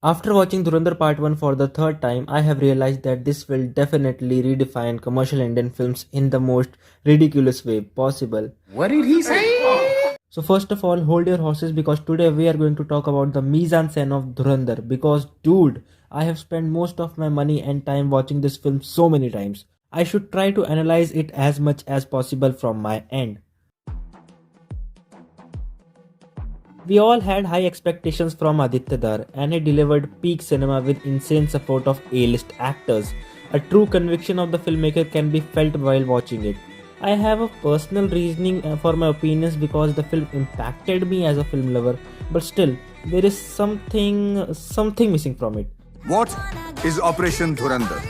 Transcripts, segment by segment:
After watching Dhurandhar Part 1 for the third time, I have realized that this will definitely redefine commercial Indian films in the most ridiculous way possible. What did he say? So first of all, hold your horses because today we are going to talk about the mise-en-scène of Dhurandhar because dude, I have spent most of my money and time watching this film so many times. I should try to analyze it as much as possible from my end. We all had high expectations from Aditya Dhar and he delivered peak cinema with insane support of A-list actors. A true conviction of the filmmaker can be felt while watching it. I have a personal reasoning for my opinions because the film impacted me as a film lover, but still, there is something missing from it. What is Operation Dhurandhar?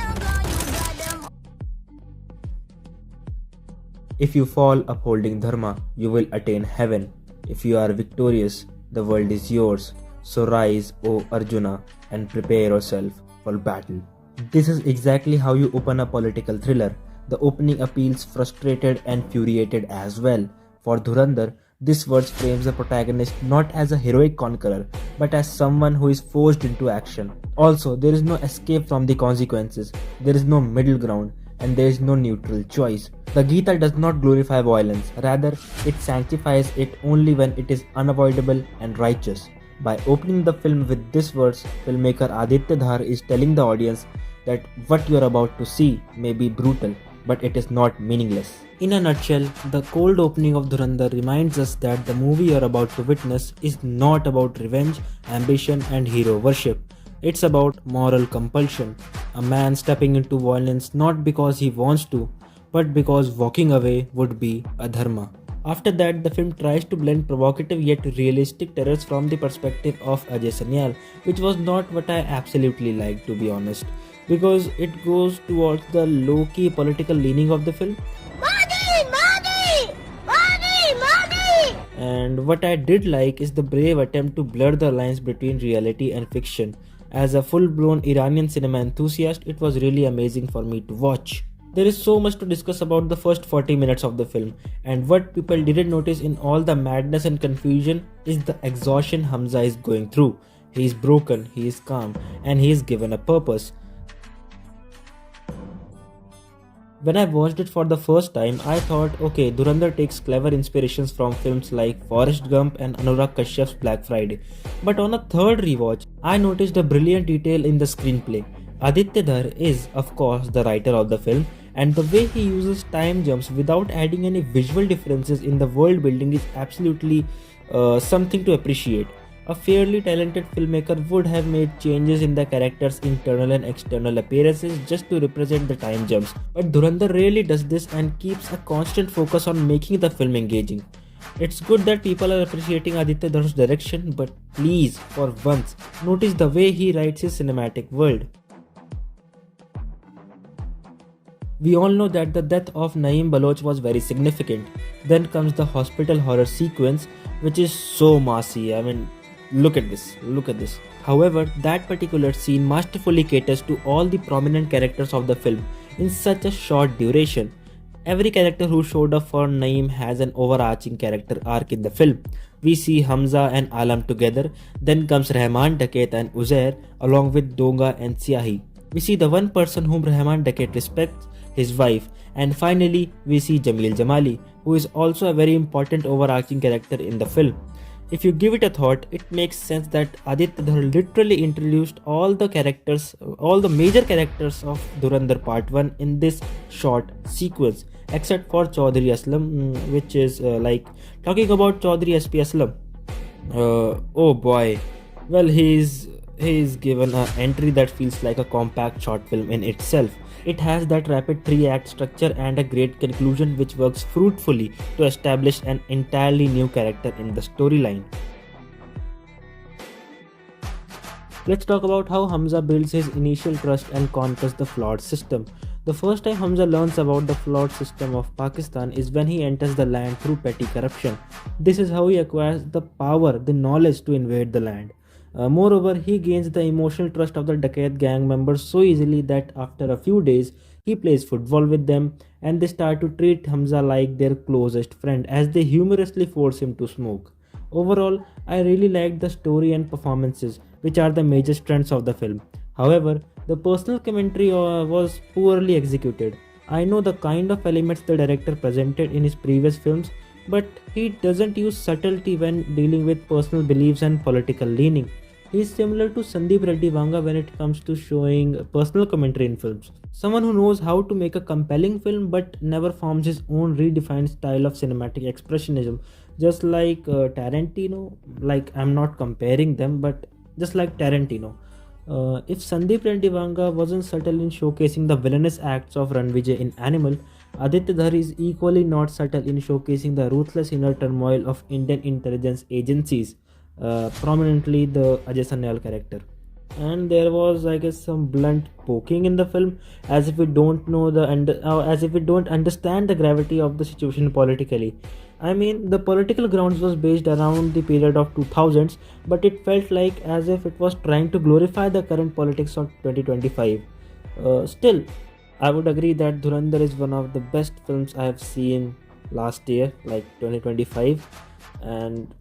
If you fall upholding dharma, you will attain heaven. If you are victorious, the world is yours. So rise, O Arjuna, and prepare yourself for battle. This is exactly how you open a political thriller. The opening appeals frustrated and infuriated as well. For Dhurandhar, this verse frames the protagonist not as a heroic conqueror, but as someone who is forced into action. Also, there is no escape from the consequences. There is no middle ground and there is no neutral choice. The Gita does not glorify violence, rather, it sanctifies it only when it is unavoidable and righteous. By opening the film with this verse, filmmaker Aditya Dhar is telling the audience that what you are about to see may be brutal, but it is not meaningless. In a nutshell, the cold opening of Dhurandhar reminds us that the movie you are about to witness is not about revenge, ambition, and hero worship. It's about moral compulsion, a man stepping into violence not because he wants to, but because walking away would be a dharma. After that, the film tries to blend provocative yet realistic terrors from the perspective of Ajay Sanyal, which was not what I absolutely liked, to be honest, because it goes towards the low-key political leaning of the film. And what I did like is the brave attempt to blur the lines between reality and fiction. As a full-blown Iranian cinema enthusiast, it was really amazing for me to watch. There is so much to discuss about the first 40 minutes of the film, and what people didn't notice in all the madness and confusion is the exhaustion Hamza is going through. He is broken, he is calm, and he is given a purpose. When I watched it for the first time, I thought, okay, Dhurandhar takes clever inspirations from films like Forrest Gump and Anurag Kashyap's Black Friday. But on a third rewatch, I noticed a brilliant detail in the screenplay. Aditya Dhar is, of course, the writer of the film, and the way he uses time jumps without adding any visual differences in the world building is absolutely something to appreciate. A fairly talented filmmaker would have made changes in the characters' internal and external appearances just to represent the time jumps, but Dhurandhar really does this and keeps a constant focus on making the film engaging. It's good that people are appreciating Aditya Dhar's direction, but please, for once, notice the way he writes his cinematic world. We all know that the death of Naeem Baloch was very significant. Then comes the hospital horror sequence, which is so massy. I mean, look at this. However, that particular scene masterfully caters to all the prominent characters of the film in such a short duration. Every character who showed up for Naeem has an overarching character arc in the film. We see Hamza and Alam together, then comes Rahman Dakat and Uzair along with Donga and Siahi. We see the one person whom Rahman Dakat respects, his wife, and finally we see Jamil Jamali, who is also a very important overarching character in the film. If you give it a thought, it makes sense that Aditya Dhar literally introduced all the major characters of Dhurandhar Part 1 in this short sequence, except for Chaudhary Aslam, which is like talking about Chaudhary SP Aslam. Oh boy, well he's given an entry that feels like a compact short film in itself. It has that rapid 3-act structure and a great conclusion which works fruitfully to establish an entirely new character in the storyline. Let's talk about how Hamza builds his initial trust and conquers the flawed system. The first time Hamza learns about the flawed system of Pakistan is when he enters the land through petty corruption. This is how he acquires the power, the knowledge to invade the land. Moreover, he gains the emotional trust of the Dakat gang members so easily that after a few days, he plays football with them and they start to treat Hamza like their closest friend as they humorously force him to smoke. Overall, I really liked the story and performances. which are the major strengths of the film. However, the personal commentary was poorly executed. I know the kind of elements the director presented in his previous films, but he doesn't use subtlety when dealing with personal beliefs and political leaning. He is similar to Sandeep Reddy Vanga when it comes to showing personal commentary in films. Someone who knows how to make a compelling film but never forms his own redefined style of cinematic expressionism. Just like Tarantino, like I'm not comparing them, but just like Tarantino. If Sandeep Reddy Vanga wasn't subtle in showcasing the villainous acts of Ranvijay in Animal, Aditya Dhar is equally not subtle in showcasing the ruthless inner turmoil of Indian intelligence agencies, prominently the Ajay Sanyal character. And there was, I guess, some blunt poking in the film, as if we don't know as if we don't understand the gravity of the situation politically. I mean, the political grounds was based around the period of 2000s, but it felt like as if it was trying to glorify the current politics of 2025. Still, I would agree that Dhurandhar is one of the best films I have seen last year, like 2025, and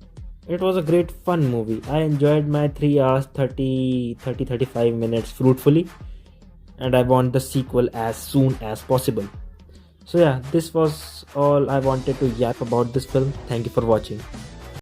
it was a great fun movie. I enjoyed my 3 hours 35 minutes fruitfully, and I want the sequel as soon as possible. So yeah, this was all I wanted to yap about this film. Thank you for watching.